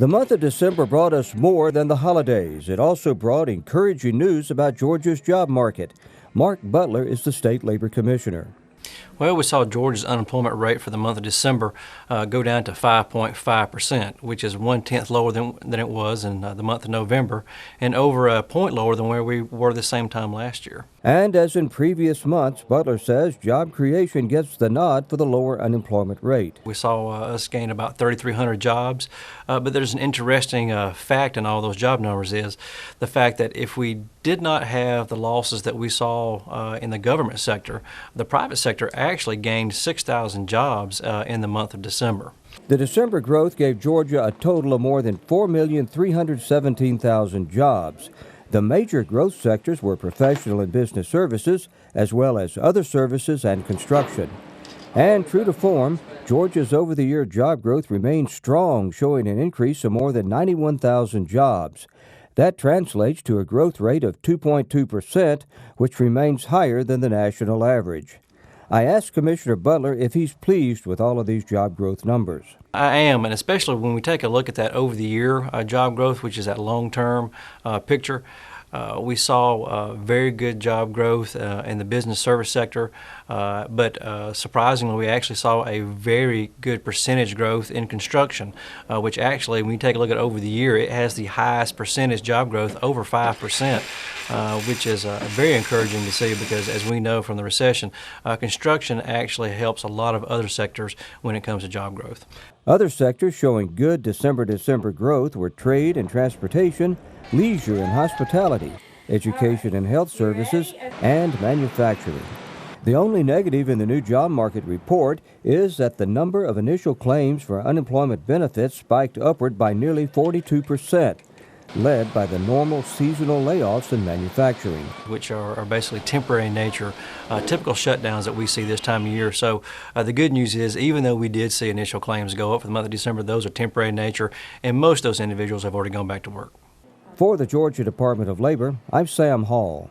The month of December brought us more than the holidays. It also brought encouraging news about Georgia's job market. Mark Butler is the state labor commissioner. Well, we saw Georgia's unemployment rate for the month of December go down to 5.5%, which is 1/10 lower than it was in the month of November, and over a point lower than where we were the same time last year. And as in previous months, Butler says job creation gets the nod for the lower unemployment rate. We saw us gain about 3,300 jobs, but there's an interesting fact in all those job numbers is the fact that if we did not have the losses that we saw in the government sector, the private sector actually gained 6,000 jobs in the month of December. The December growth gave Georgia a total of more than 4,317,000 jobs. The major growth sectors were professional and business services, as well as other services and construction. And true to form, Georgia's over-the-year job growth remained strong, showing an increase of more than 91,000 jobs. That translates to a growth rate of 2.2%, which remains higher than the national average. I asked Commissioner Butler if he's pleased with all of these job growth numbers. I am, and especially when we take a look at that over-the-year job growth, which is that long-term picture. We saw very good job growth in the business service sector, but surprisingly, we actually saw a very good percentage growth in construction, which actually, when you take a look at over the year, it has the highest percentage job growth, over 5%, which is very encouraging to see because, as we know from the recession, construction actually helps a lot of other sectors when it comes to job growth. Other sectors showing good December growth were trade and transportation, leisure and hospitality, education and health services, and manufacturing. The only negative in the new job market report is that the number of initial claims for unemployment benefits spiked upward by nearly 42%, led by the normal seasonal layoffs in manufacturing, which are basically temporary in nature, typical shutdowns that we see this time of year. So the good news is, even though we did see initial claims go up for the month of December, those are temporary in nature, and most of those individuals have already gone back to work. For the Georgia Department of Labor, I'm Sam Hall.